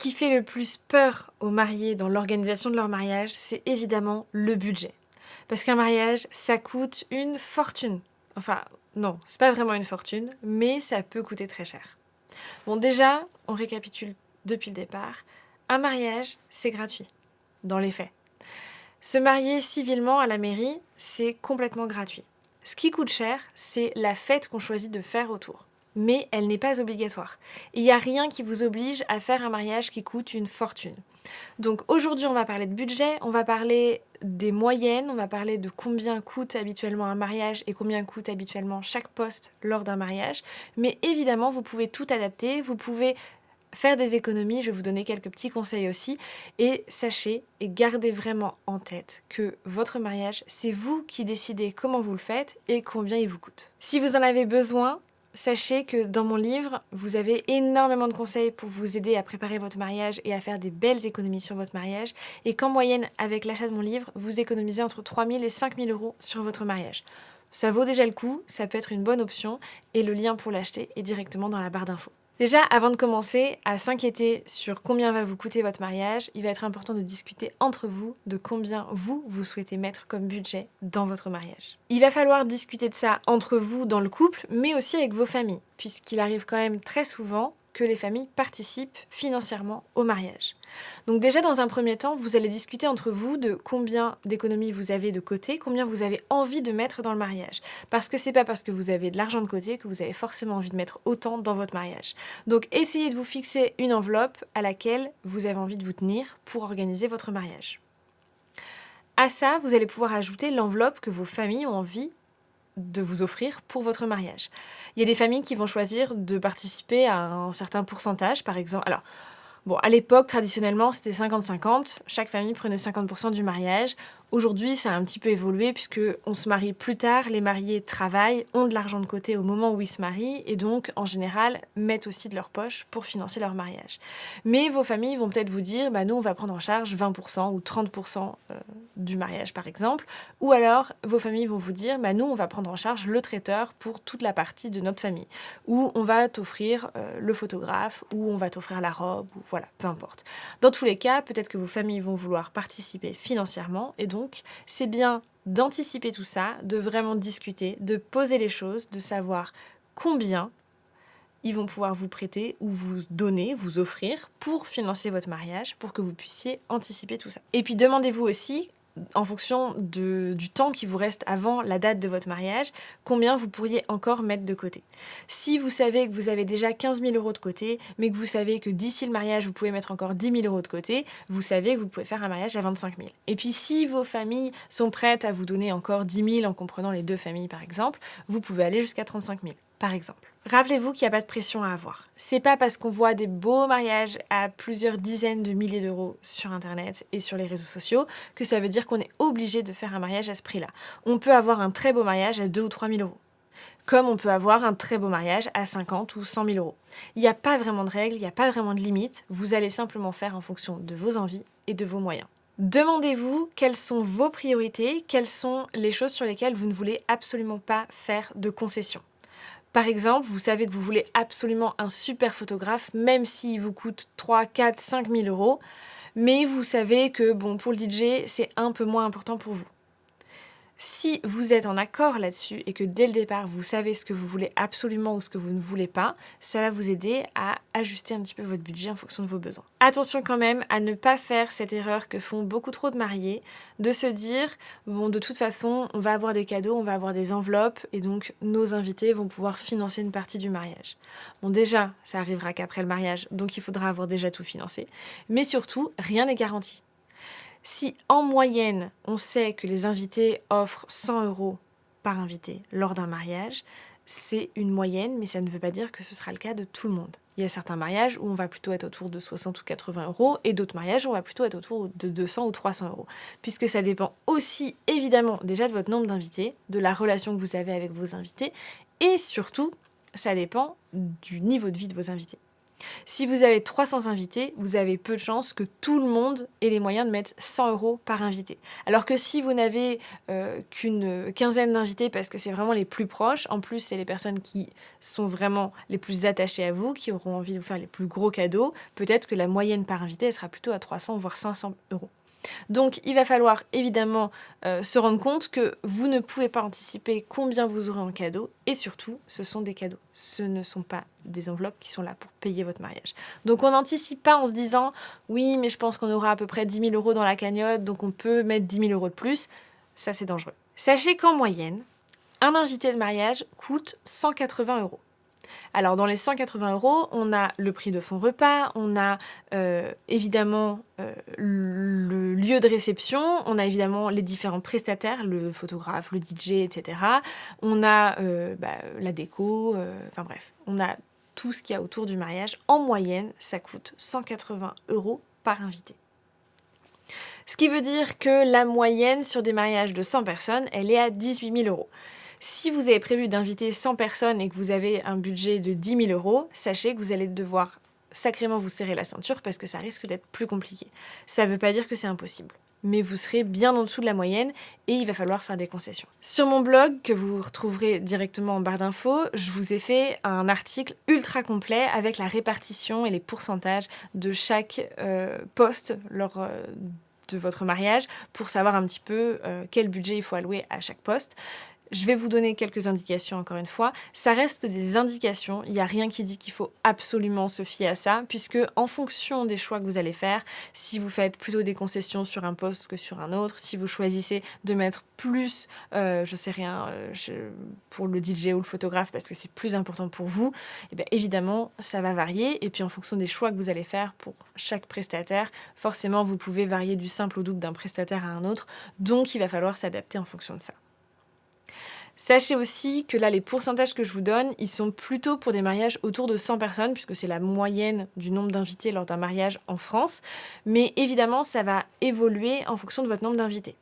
qui fait le plus peur aux mariés dans l'organisation de leur mariage, c'est évidemment le budget. Parce qu'un mariage, ça coûte une fortune. Enfin, non, c'est pas vraiment une fortune, mais ça peut coûter très cher. Bon, déjà, on récapitule depuis le départ. Un mariage, c'est gratuit, dans les faits. Se marier civilement à la mairie, c'est complètement gratuit. Ce qui coûte cher, c'est la fête qu'on choisit de faire autour. Mais elle n'est pas obligatoire. Il n'y a rien qui vous oblige à faire un mariage qui coûte une fortune. Donc aujourd'hui, on va parler de budget, on va parler des moyennes, on va parler de combien coûte habituellement un mariage et combien coûte habituellement chaque poste lors d'un mariage. Mais évidemment, vous pouvez tout adapter, vous pouvez faire des économies, je vais vous donner quelques petits conseils aussi. Et sachez et gardez vraiment en tête que votre mariage, c'est vous qui décidez comment vous le faites et combien il vous coûte. Si vous en avez besoin, sachez que dans mon livre, vous avez énormément de conseils pour vous aider à préparer votre mariage et à faire des belles économies sur votre mariage. Et qu'en moyenne, avec l'achat de mon livre, vous économisez entre 3 000 et 5 000 euros sur votre mariage. Ça vaut déjà le coup, ça peut être une bonne option et le lien pour l'acheter est directement dans la barre d'infos. Déjà, avant de commencer à s'inquiéter sur combien va vous coûter votre mariage, il va être important de discuter entre vous de combien vous souhaitez mettre comme budget dans votre mariage. Il va falloir discuter de ça entre vous dans le couple, mais aussi avec vos familles, puisqu'il arrive quand même très souvent que les familles participent financièrement au mariage. Donc déjà, dans un premier temps, vous allez discuter entre vous de combien d'économies vous avez de côté, combien vous avez envie de mettre dans le mariage. Parce que c'est pas parce que vous avez de l'argent de côté que vous avez forcément envie de mettre autant dans votre mariage. Donc essayez de vous fixer une enveloppe à laquelle vous avez envie de vous tenir pour organiser votre mariage. À ça, vous allez pouvoir ajouter l'enveloppe que vos familles ont envie de vous offrir pour votre mariage. Il y a des familles qui vont choisir de participer à un certain pourcentage, par exemple. Alors, bon, à l'époque, traditionnellement, c'était 50-50. Chaque famille prenait 50% du mariage. Aujourd'hui, ça a un petit peu évolué puisque on se marie plus tard. Les mariés travaillent, ont de l'argent de côté au moment où ils se marient et donc, en général, mettent aussi de leur poche pour financer leur mariage. Mais vos familles vont peut-être vous dire, bah, nous, on va prendre en charge 20% ou 30% du mariage, par exemple. Ou alors, vos familles vont vous dire, bah, nous, on va prendre en charge le traiteur pour toute la partie de notre famille. Ou on va t'offrir le photographe, ou on va t'offrir la robe, ou voilà, peu importe. Dans tous les cas, peut-être que vos familles vont vouloir participer financièrement, et donc c'est bien d'anticiper tout ça, de vraiment discuter, de poser les choses, de savoir combien ils vont pouvoir vous prêter ou vous donner, vous offrir pour financer votre mariage, pour que vous puissiez anticiper tout ça. Et puis demandez-vous aussi, en fonction du temps qui vous reste avant la date de votre mariage, combien vous pourriez encore mettre de côté. Si vous savez que vous avez déjà 15 000 euros de côté, mais que vous savez que d'ici le mariage, vous pouvez mettre encore 10 000 euros de côté, vous savez que vous pouvez faire un mariage à 25 000. Et puis si vos familles sont prêtes à vous donner encore 10 000 en comprenant les deux familles par exemple, vous pouvez aller jusqu'à 35 000 par exemple. Rappelez-vous qu'il n'y a pas de pression à avoir. C'est pas parce qu'on voit des beaux mariages à plusieurs dizaines de milliers d'euros sur internet et sur les réseaux sociaux que ça veut dire qu'on est obligé de faire un mariage à ce prix-là. On peut avoir un très beau mariage à 2 ou 3 000 euros. Comme on peut avoir un très beau mariage à 50 ou 100 000 euros. Il n'y a pas vraiment de règles, il n'y a pas vraiment de limites. Vous allez simplement faire en fonction de vos envies et de vos moyens. Demandez-vous quelles sont vos priorités, quelles sont les choses sur lesquelles vous ne voulez absolument pas faire de concessions. Par exemple, vous savez que vous voulez absolument un super photographe, même s'il vous coûte 3, 4, 5 000 euros, mais vous savez que bon, pour le DJ, c'est un peu moins important pour vous. Si vous êtes en accord là-dessus et que dès le départ, vous savez ce que vous voulez absolument ou ce que vous ne voulez pas, ça va vous aider à ajuster un petit peu votre budget en fonction de vos besoins. Attention quand même à ne pas faire cette erreur que font beaucoup trop de mariés, de se dire, bon, de toute façon, on va avoir des cadeaux, on va avoir des enveloppes et donc nos invités vont pouvoir financer une partie du mariage. Bon, déjà, ça arrivera qu'après le mariage, donc il faudra avoir déjà tout financé. Mais surtout, rien n'est garanti. Si en moyenne, on sait que les invités offrent 100 euros par invité lors d'un mariage, c'est une moyenne, mais ça ne veut pas dire que ce sera le cas de tout le monde. Il y a certains mariages où on va plutôt être autour de 60 ou 80 euros et d'autres mariages où on va plutôt être autour de 200 ou 300 euros. Puisque ça dépend aussi évidemment déjà de votre nombre d'invités, de la relation que vous avez avec vos invités et surtout, ça dépend du niveau de vie de vos invités. Si vous avez 300 invités, vous avez peu de chances que tout le monde ait les moyens de mettre 100 € par invité. Alors que si vous n'avez qu'une quinzaine d'invités, parce que c'est vraiment les plus proches, en plus c'est les personnes qui sont vraiment les plus attachées à vous, qui auront envie de vous faire les plus gros cadeaux, peut-être que la moyenne par invité elle sera plutôt à 300 voire 500 €. Donc il va falloir évidemment se rendre compte que vous ne pouvez pas anticiper combien vous aurez en cadeau et surtout ce sont des cadeaux. Ce ne sont pas des enveloppes qui sont là pour payer votre mariage. Donc on n'anticipe pas en se disant oui mais je pense qu'on aura à peu près 10 000 € dans la cagnotte donc on peut mettre 10 000 € de plus. Ça c'est dangereux. Sachez qu'en moyenne, un invité de mariage coûte 180 €. Alors dans les 180 €, on a le prix de son repas, on a évidemment le lieu de réception, on a évidemment les différents prestataires, le photographe, le DJ, etc. On a la déco, enfin bref, on a tout ce qu'il y a autour du mariage. En moyenne, ça coûte 180 € par invité. Ce qui veut dire que la moyenne sur des mariages de 100 personnes, elle est à 18 000 €. Si vous avez prévu d'inviter 100 personnes et que vous avez un budget de 10 000 €, sachez que vous allez devoir sacrément vous serrer la ceinture parce que ça risque d'être plus compliqué. Ça ne veut pas dire que c'est impossible, mais vous serez bien en dessous de la moyenne et il va falloir faire des concessions. Sur mon blog, que vous retrouverez directement en barre d'infos, je vous ai fait un article ultra complet avec la répartition et les pourcentages de chaque poste lors de votre mariage pour savoir un petit peu quel budget il faut allouer à chaque poste. Je vais vous donner quelques indications encore une fois. Ça reste des indications, il n'y a rien qui dit qu'il faut absolument se fier à ça, puisque en fonction des choix que vous allez faire, si vous faites plutôt des concessions sur un poste que sur un autre, si vous choisissez de mettre plus, pour le DJ ou le photographe parce que c'est plus important pour vous, et bien évidemment ça va varier. Et puis en fonction des choix que vous allez faire pour chaque prestataire, forcément vous pouvez varier du simple au double d'un prestataire à un autre, donc il va falloir s'adapter en fonction de ça. Sachez aussi que là, les pourcentages que je vous donne, ils sont plutôt pour des mariages autour de 100 personnes, puisque c'est la moyenne du nombre d'invités lors d'un mariage en France. Mais évidemment, ça va évoluer en fonction de votre nombre d'invités.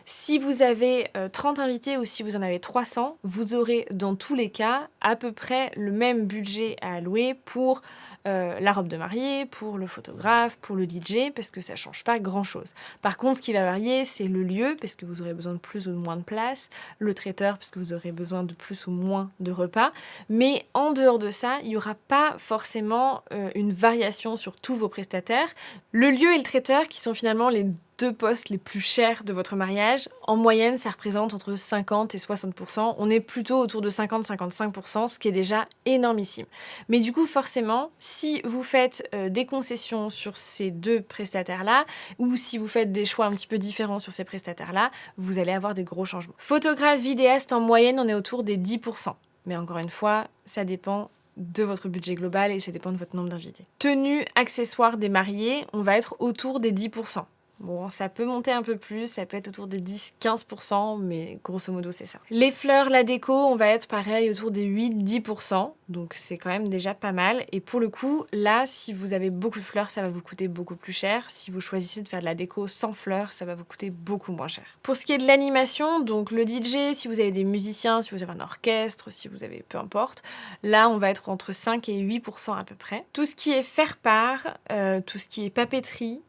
Si vous avez 30 invités ou si vous en avez 300, vous aurez dans tous les cas à peu près le même budget à allouer pour la robe de mariée, pour le photographe, pour le DJ, parce que ça ne change pas grand-chose. Par contre, ce qui va varier, c'est le lieu, parce que vous aurez besoin de plus ou de moins de place, le traiteur, parce que vous aurez besoin de plus ou moins de repas. Mais en dehors de ça, il n'y aura pas forcément une variation sur tous vos prestataires. Le lieu et le traiteur, qui sont finalement les deux postes les plus chers de votre mariage, en moyenne, ça représente entre 50 et 60%. On est plutôt autour de 50-55%, ce qui est déjà énormissime. Mais du coup, forcément, si vous faites des concessions sur ces deux prestataires-là, ou si vous faites des choix un petit peu différents sur ces prestataires-là, vous allez avoir des gros changements. Photographe, vidéaste, en moyenne, on est autour des 10%. Mais encore une fois, ça dépend de votre budget global et ça dépend de votre nombre d'invités. Tenue, accessoires des mariés, on va être autour des 10%. Bon, ça peut monter un peu plus, ça peut être autour des 10-15%, mais grosso modo, c'est ça. Les fleurs, la déco, on va être pareil autour des 8-10%, donc c'est quand même déjà pas mal. Et pour le coup, là, si vous avez beaucoup de fleurs, ça va vous coûter beaucoup plus cher. Si vous choisissez de faire de la déco sans fleurs, ça va vous coûter beaucoup moins cher. Pour ce qui est de l'animation, donc le DJ, si vous avez des musiciens, si vous avez un orchestre, si vous avez peu importe, là, on va être entre 5 et 8% à peu près. Tout ce qui est faire-part, tout ce qui est papeterie,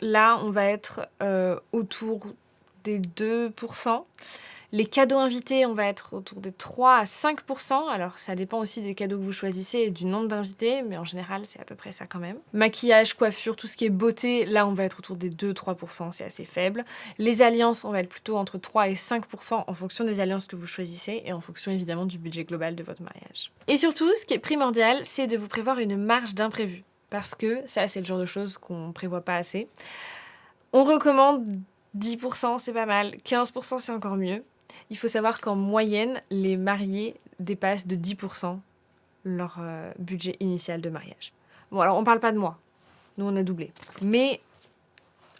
là, on va être autour des 2%. Les cadeaux invités, on va être autour des 3 à 5%. Alors, ça dépend aussi des cadeaux que vous choisissez et du nombre d'invités, mais en général, c'est à peu près ça quand même. Maquillage, coiffure, tout ce qui est beauté, là, on va être autour des 2-3%, c'est assez faible. Les alliances, on va être plutôt entre 3 et 5% en fonction des alliances que vous choisissez et en fonction, évidemment, du budget global de votre mariage. Et surtout, ce qui est primordial, c'est de vous prévoir une marge d'imprévu. Parce que ça, c'est le genre de choses qu'on ne prévoit pas assez. On recommande 10%, c'est pas mal. 15%, c'est encore mieux. Il faut savoir qu'en moyenne, les mariés dépassent de 10% leur budget initial de mariage. Bon, alors on parle pas de moi. Nous, on a doublé. Mais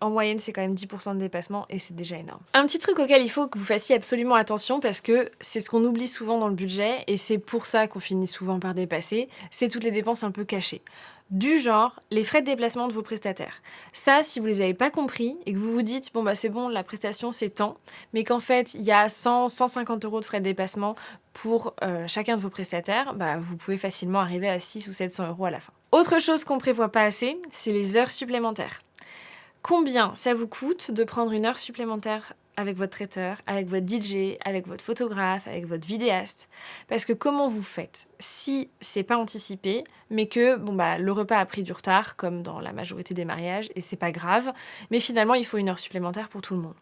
En moyenne, c'est quand même 10% de dépassement et c'est déjà énorme. Un petit truc auquel il faut que vous fassiez absolument attention parce que c'est ce qu'on oublie souvent dans le budget et c'est pour ça qu'on finit souvent par dépasser, c'est toutes les dépenses un peu cachées. Du genre, les frais de déplacement de vos prestataires. Ça, si vous les avez pas compris et que vous vous dites, bon bah c'est bon, la prestation c'est tant, mais qu'en fait il y a 100, 150 € de frais de déplacement pour chacun de vos prestataires, bah vous pouvez facilement arriver à 600 ou 700 € à la fin. Autre chose qu'on prévoit pas assez, c'est les heures supplémentaires. Combien ça vous coûte de prendre une heure supplémentaire avec votre traiteur, avec votre DJ, avec votre photographe, avec votre vidéaste? Parce que comment vous faites si c'est pas anticipé, mais que le repas a pris du retard, comme dans la majorité des mariages, et c'est pas grave, mais finalement il faut une heure supplémentaire pour tout le monde.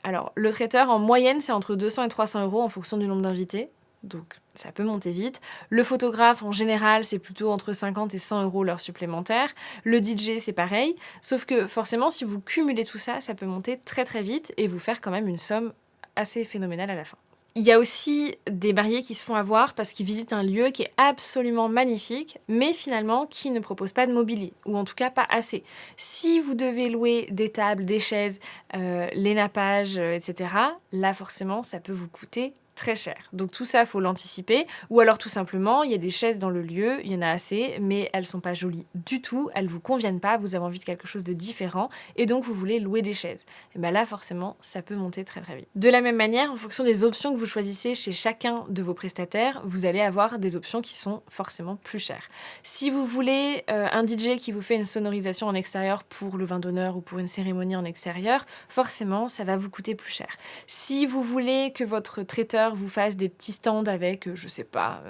Alors, le traiteur, en moyenne, c'est entre 200 et 300 € en fonction du nombre d'invités. Donc, ça peut monter vite. Le photographe, en général, c'est plutôt entre 50 et 100 € l'heure supplémentaire. Le DJ, c'est pareil. Sauf que, forcément, si vous cumulez tout ça, ça peut monter très très vite et vous faire quand même une somme assez phénoménale à la fin. Il y a aussi des mariés qui se font avoir parce qu'ils visitent un lieu qui est absolument magnifique, mais finalement qui ne propose pas de mobilier, ou en tout cas pas assez. Si vous devez louer des tables, des chaises, les nappages, etc., là forcément ça peut vous coûter très cher. Donc tout ça, faut l'anticiper. Ou alors tout simplement, il y a des chaises dans le lieu, il y en a assez, mais elles sont pas jolies du tout, elles vous conviennent pas, vous avez envie de quelque chose de différent, et donc vous voulez louer des chaises. Et bien là, forcément, ça peut monter très très vite. De la même manière, en fonction des options que vous choisissez chez chacun de vos prestataires, vous allez avoir des options qui sont forcément plus chères. Si vous voulez un DJ qui vous fait une sonorisation en extérieur pour le vin d'honneur ou pour une cérémonie en extérieur, forcément, ça va vous coûter plus cher. Si vous voulez que votre traiteur vous fasse des petits stands avec, je sais pas,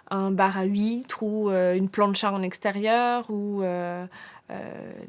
un bar à huîtres ou une plancha en extérieur ou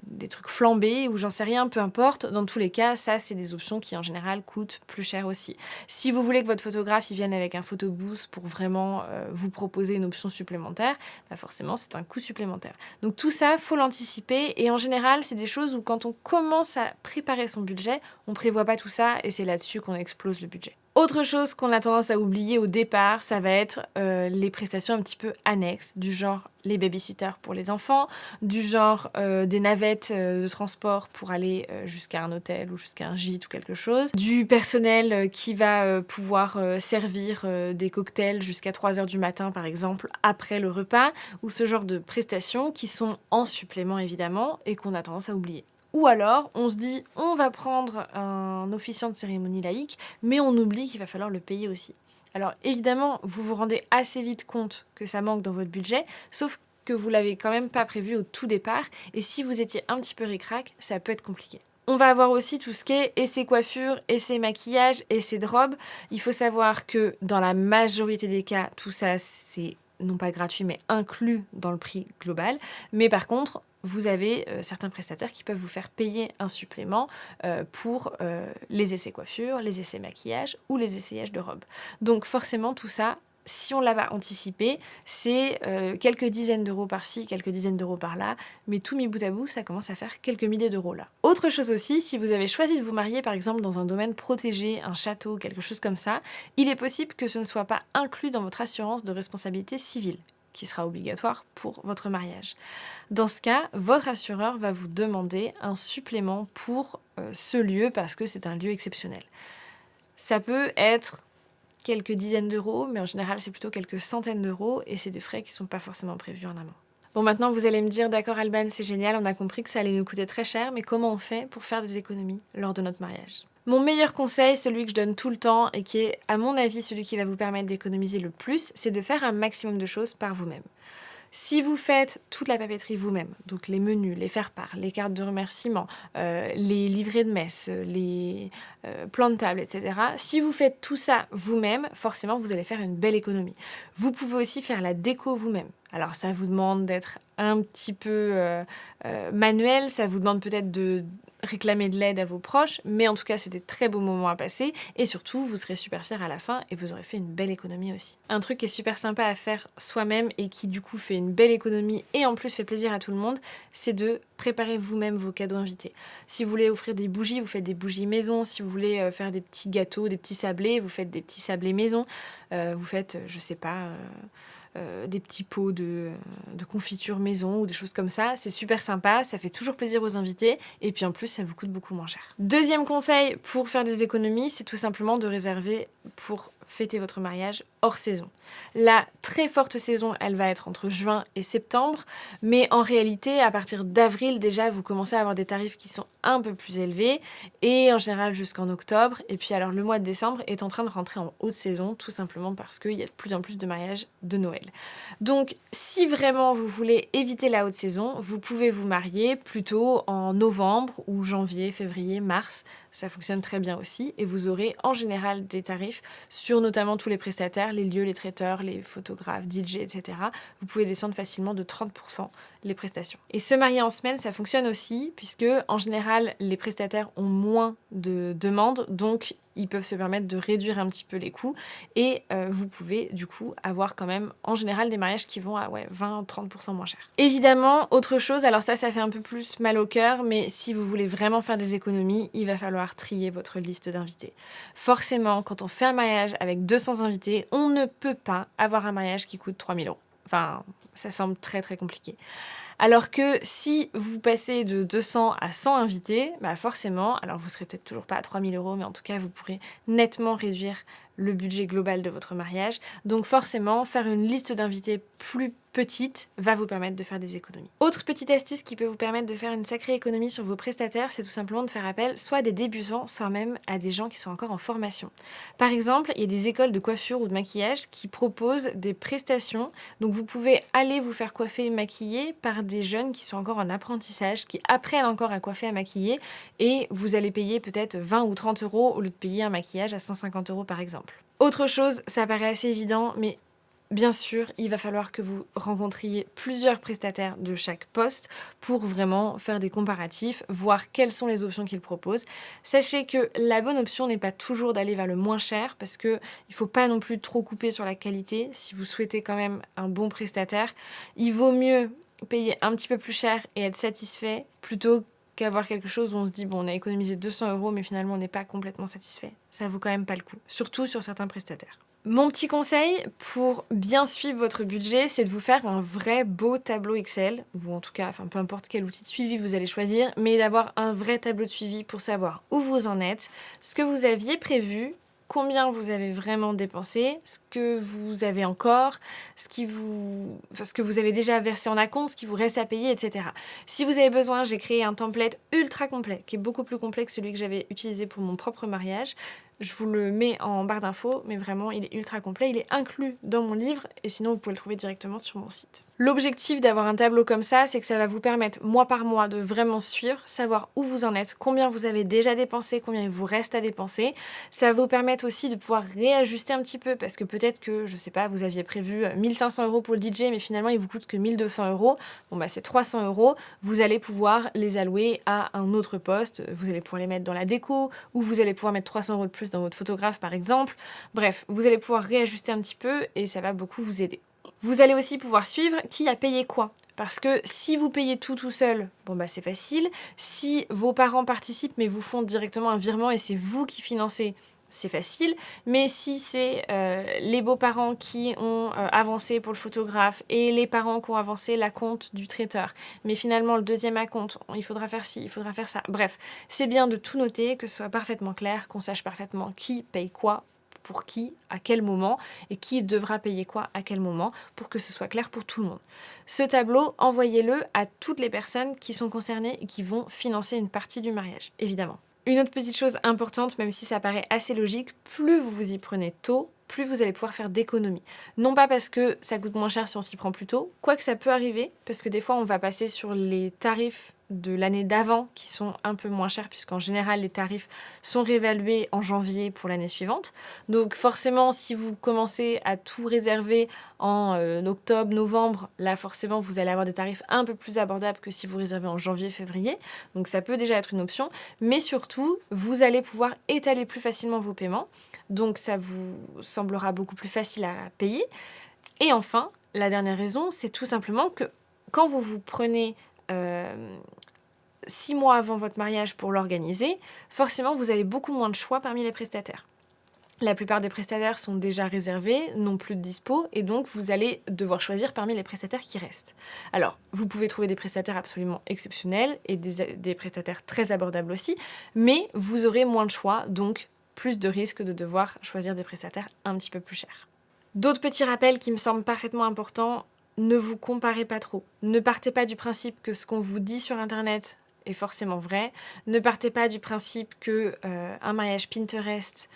des trucs flambés ou j'en sais rien, peu importe. Dans tous les cas, ça, c'est des options qui, en général, coûtent plus cher aussi. Si vous voulez que votre photographe il vienne avec un photobooth pour vraiment vous proposer une option supplémentaire, bah forcément, c'est un coût supplémentaire. Donc tout ça, faut l'anticiper et en général, c'est des choses où quand on commence à préparer son budget, on prévoit pas tout ça et c'est là-dessus qu'on explose le budget. Autre chose qu'on a tendance à oublier au départ, ça va être les prestations un petit peu annexes, du genre les babysitters pour les enfants, du genre des navettes de transport pour aller jusqu'à un hôtel ou jusqu'à un gîte ou quelque chose, du personnel qui va pouvoir servir des cocktails jusqu'à 3h du matin par exemple après le repas, ou ce genre de prestations qui sont en supplément évidemment et qu'on a tendance à oublier. Ou alors, on se dit, on va prendre un officiant de cérémonie laïque, mais on oublie qu'il va falloir le payer aussi. Alors évidemment, vous vous rendez assez vite compte que ça manque dans votre budget, sauf que vous l'avez quand même pas prévu au tout départ, et si vous étiez un petit peu ric-rac, ça peut être compliqué. On va avoir aussi tout ce qui est essais coiffure, essais maquillage, essais de robe. Il faut savoir que dans la majorité des cas, tout ça c'est non pas gratuit, mais inclus dans le prix global. Mais par contre, vous avez certains prestataires qui peuvent vous faire payer un supplément pour les essais coiffure, les essais maquillage ou les essayages de robe. Donc forcément, tout ça, si on l'a pas anticipé, c'est quelques dizaines d'euros par-ci, quelques dizaines d'euros par-là, mais tout mis bout à bout, ça commence à faire quelques milliers d'euros là. Autre chose aussi, si vous avez choisi de vous marier par exemple dans un domaine protégé, un château, quelque chose comme ça, il est possible que ce ne soit pas inclus dans votre assurance de responsabilité civile, qui sera obligatoire pour votre mariage. Dans ce cas, votre assureur va vous demander un supplément pour ce lieu parce que c'est un lieu exceptionnel. Ça peut être quelques dizaines d'euros, mais en général, c'est plutôt quelques centaines d'euros et c'est des frais qui ne sont pas forcément prévus en amont. Bon, maintenant, vous allez me dire, d'accord Alban, c'est génial, on a compris que ça allait nous coûter très cher, mais comment on fait pour faire des économies lors de notre mariage ? Mon meilleur conseil, celui que je donne tout le temps et qui est, à mon avis, celui qui va vous permettre d'économiser le plus, c'est de faire un maximum de choses par vous-même. Si vous faites toute la papeterie vous-même, donc les menus, les faire-part, les cartes de remerciement, les livrets de messe, les plans de table, etc., si vous faites tout ça vous-même, forcément, vous allez faire une belle économie. Vous pouvez aussi faire la déco vous-même. Alors, ça vous demande d'être un petit peu manuel, ça vous demande peut-être de réclamer de l'aide à vos proches, mais en tout cas, c'est des très beaux moments à passer et surtout, vous serez super fiers à la fin et vous aurez fait une belle économie aussi. Un truc qui est super sympa à faire soi-même et qui du coup fait une belle économie et en plus fait plaisir à tout le monde, c'est de préparer vous-même vos cadeaux invités. Si vous voulez offrir des bougies, vous faites des bougies maison. Si vous voulez faire des petits gâteaux, des petits sablés, vous faites des petits sablés maison. Vous faites, je sais pas... des petits pots de confiture maison ou des choses comme ça. C'est super sympa, ça fait toujours plaisir aux invités et puis en plus ça vous coûte beaucoup moins cher. Deuxième conseil pour faire des économies, c'est tout simplement de réserver pour fêter votre mariage hors saison. La très forte saison, elle va être entre juin et septembre, mais en réalité, à partir d'avril, déjà, vous commencez à avoir des tarifs qui sont un peu plus élevés, et en général jusqu'en octobre, et puis alors le mois de décembre est en train de rentrer en haute saison, tout simplement parce qu'il y a de plus en plus de mariages de Noël. Donc, si vraiment vous voulez éviter la haute saison, vous pouvez vous marier plutôt en novembre ou janvier, février, mars, ça fonctionne très bien aussi, et vous aurez en général des tarifs sur notamment tous les prestataires, les lieux, les traiteurs, les photographes, DJ, etc. Vous pouvez descendre facilement de 30% les prestations. Et se marier en semaine, ça fonctionne aussi, puisque en général, les prestataires ont moins de demandes, donc ils peuvent se permettre de réduire un petit peu les coûts, et vous pouvez du coup avoir quand même en général des mariages qui vont à 20-30% moins cher. Évidemment, autre chose, alors ça fait un peu plus mal au cœur, mais si vous voulez vraiment faire des économies, il va falloir trier votre liste d'invités. Forcément, quand on fait un mariage avec 200 invités, on ne peut pas avoir un mariage qui coûte 3 000 €. Enfin, ça semble très très compliqué. Alors que si vous passez de 200 à 100 invités, bah forcément, alors vous serez peut-être toujours pas à 3 000 €, mais en tout cas, vous pourrez nettement réduire le budget global de votre mariage. Donc forcément, faire une liste d'invités plus petite va vous permettre de faire des économies. Autre petite astuce qui peut vous permettre de faire une sacrée économie sur vos prestataires, c'est tout simplement de faire appel soit à des débutants, soit même à des gens qui sont encore en formation. Par exemple, il y a des écoles de coiffure ou de maquillage qui proposent des prestations. Donc vous pouvez aller vous faire coiffer et maquiller par des jeunes qui sont encore en apprentissage, qui apprennent encore à coiffer, à maquiller, et vous allez payer peut-être 20 ou 30 € au lieu de payer un maquillage à 150 € par exemple. Autre chose, ça paraît assez évident, mais bien sûr, il va falloir que vous rencontriez plusieurs prestataires de chaque poste pour vraiment faire des comparatifs, voir quelles sont les options qu'ils proposent. Sachez que la bonne option n'est pas toujours d'aller vers le moins cher parce qu'il ne faut pas non plus trop couper sur la qualité. Si vous souhaitez quand même un bon prestataire, il vaut mieux payer un petit peu plus cher et être satisfait plutôt qu'avoir quelque chose où on se dit bon, on a économisé 200 € mais finalement on n'est pas complètement satisfait. Ça vaut quand même pas le coup, surtout sur certains prestataires. Mon petit conseil pour bien suivre votre budget, c'est de vous faire un vrai beau tableau Excel, ou en tout cas, peu importe quel outil de suivi vous allez choisir, mais d'avoir un vrai tableau de suivi pour savoir où vous en êtes, ce que vous aviez prévu, combien vous avez vraiment dépensé, ce que vous avez encore, ce que vous avez déjà versé en acompte, ce qui vous reste à payer, etc. Si vous avez besoin, j'ai créé un template ultra complet, qui est beaucoup plus complet que celui que j'avais utilisé pour mon propre mariage. Je vous le mets en barre d'infos, mais vraiment, il est ultra complet. Il est inclus dans mon livre et sinon, vous pouvez le trouver directement sur mon site. L'objectif d'avoir un tableau comme ça, c'est que ça va vous permettre, mois par mois, de vraiment suivre, savoir où vous en êtes, combien vous avez déjà dépensé, combien il vous reste à dépenser. Ça va vous permettre aussi de pouvoir réajuster un petit peu parce que peut-être que, je sais pas, vous aviez prévu 1 500 € pour le DJ, mais finalement, il vous coûte que 1 200 €. Bon, bah, c'est 300 €. Vous allez pouvoir les allouer à un autre poste. Vous allez pouvoir les mettre dans la déco ou vous allez pouvoir mettre 300 € de plus dans votre photographe par exemple. Bref, vous allez pouvoir réajuster un petit peu et ça va beaucoup vous aider. Vous allez aussi pouvoir suivre qui a payé quoi. Parce que si vous payez tout seul, bon bah c'est facile. Si vos parents participent mais vous font directement un virement et c'est vous qui financez, c'est facile. Mais si c'est les beaux-parents qui ont avancé pour le photographe et les parents qui ont avancé l'acompte du traiteur, mais finalement le deuxième acompte, il faudra faire ci, il faudra faire ça. Bref, c'est bien de tout noter, que ce soit parfaitement clair, qu'on sache parfaitement qui paye quoi, pour qui, à quel moment, et qui devra payer quoi à quel moment, pour que ce soit clair pour tout le monde. Ce tableau, envoyez-le à toutes les personnes qui sont concernées et qui vont financer une partie du mariage, évidemment. Une autre petite chose importante, même si ça paraît assez logique, plus vous vous y prenez tôt, plus vous allez pouvoir faire d'économies. Non pas parce que ça coûte moins cher si on s'y prend plus tôt, quoique ça peut arriver, parce que des fois on va passer sur les tarifs de l'année d'avant qui sont un peu moins chers puisqu'en général les tarifs sont réévalués en janvier pour l'année suivante. Donc forcément si vous commencez à tout réserver en octobre, novembre, là forcément vous allez avoir des tarifs un peu plus abordables que si vous réservez en janvier, février. Donc ça peut déjà être une option, mais surtout vous allez pouvoir étaler plus facilement vos paiements. Donc ça vous semblera beaucoup plus facile à payer. Et enfin, la dernière raison, c'est tout simplement que quand vous vous prenez 6 mois avant votre mariage pour l'organiser, forcément vous avez beaucoup moins de choix parmi les prestataires. La plupart des prestataires sont déjà réservés, n'ont plus de dispo, et donc vous allez devoir choisir parmi les prestataires qui restent. Alors, vous pouvez trouver des prestataires absolument exceptionnels et des prestataires très abordables aussi, mais vous aurez moins de choix, donc plus de risques de devoir choisir des prestataires un petit peu plus chers. D'autres petits rappels qui me semblent parfaitement importants, ne vous comparez pas trop. Ne partez pas du principe que ce qu'on vous dit sur Internet est forcément vrai. Ne partez pas du principe que un mariage Pinterest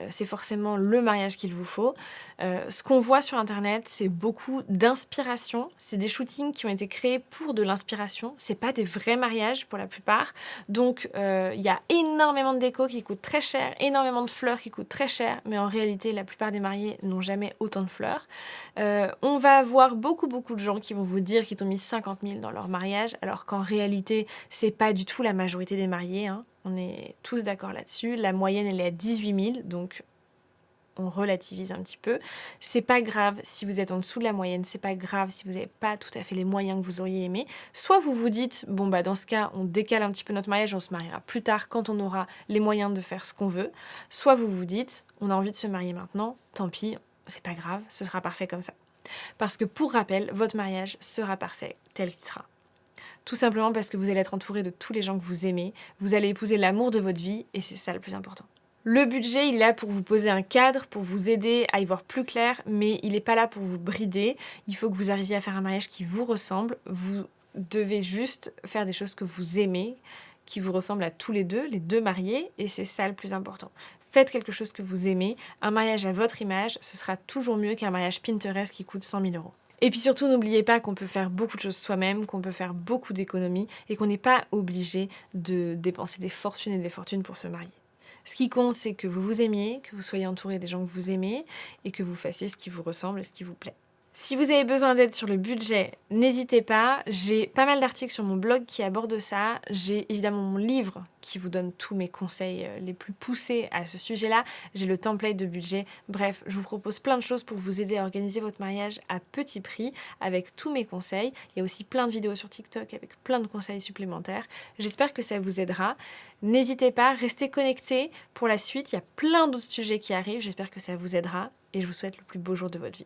c'est forcément le mariage qu'il vous faut. Ce qu'on voit sur Internet, c'est beaucoup d'inspiration. C'est des shootings qui ont été créés pour de l'inspiration. C'est pas des vrais mariages pour la plupart. Donc, il y a énormément de déco qui coûtent très cher, énormément de fleurs qui coûtent très cher, mais en réalité, la plupart des mariés n'ont jamais autant de fleurs. On va avoir beaucoup de gens qui vont vous dire qu'ils ont mis 50 000 dans leur mariage, alors qu'en réalité, c'est pas du tout la majorité des mariés, hein. On est tous d'accord là-dessus. La moyenne, elle est à 18 000, donc on relativise un petit peu. C'est pas grave si vous êtes en dessous de la moyenne, c'est pas grave si vous n'avez pas tout à fait les moyens que vous auriez aimé. Soit vous vous dites, bon bah dans ce cas, on décale un petit peu notre mariage, on se mariera plus tard quand on aura les moyens de faire ce qu'on veut. Soit vous vous dites, on a envie de se marier maintenant, tant pis, c'est pas grave, ce sera parfait comme ça. Parce que pour rappel, votre mariage sera parfait tel qu'il sera. Tout simplement parce que vous allez être entouré de tous les gens que vous aimez, vous allez épouser l'amour de votre vie et c'est ça le plus important. Le budget, il est là pour vous poser un cadre, pour vous aider à y voir plus clair, mais il n'est pas là pour vous brider. Il faut que vous arriviez à faire un mariage qui vous ressemble. Vous devez juste faire des choses que vous aimez, qui vous ressemblent à tous les deux mariés, et c'est ça le plus important. Faites quelque chose que vous aimez. Un mariage à votre image, ce sera toujours mieux qu'un mariage Pinterest qui coûte 100 000 €. Et puis surtout, n'oubliez pas qu'on peut faire beaucoup de choses soi-même, qu'on peut faire beaucoup d'économies et qu'on n'est pas obligé de dépenser des fortunes et des fortunes pour se marier. Ce qui compte, c'est que vous vous aimiez, que vous soyez entouré des gens que vous aimez et que vous fassiez ce qui vous ressemble et ce qui vous plaît. Si vous avez besoin d'aide sur le budget, n'hésitez pas. J'ai pas mal d'articles sur mon blog qui abordent ça. J'ai évidemment mon livre qui vous donne tous mes conseils les plus poussés à ce sujet-là. J'ai le template de budget. Bref, je vous propose plein de choses pour vous aider à organiser votre mariage à petit prix avec tous mes conseils. Il y a aussi plein de vidéos sur TikTok avec plein de conseils supplémentaires. J'espère que ça vous aidera. N'hésitez pas, restez connectés pour la suite. Il y a plein d'autres sujets qui arrivent. J'espère que ça vous aidera et je vous souhaite le plus beau jour de votre vie.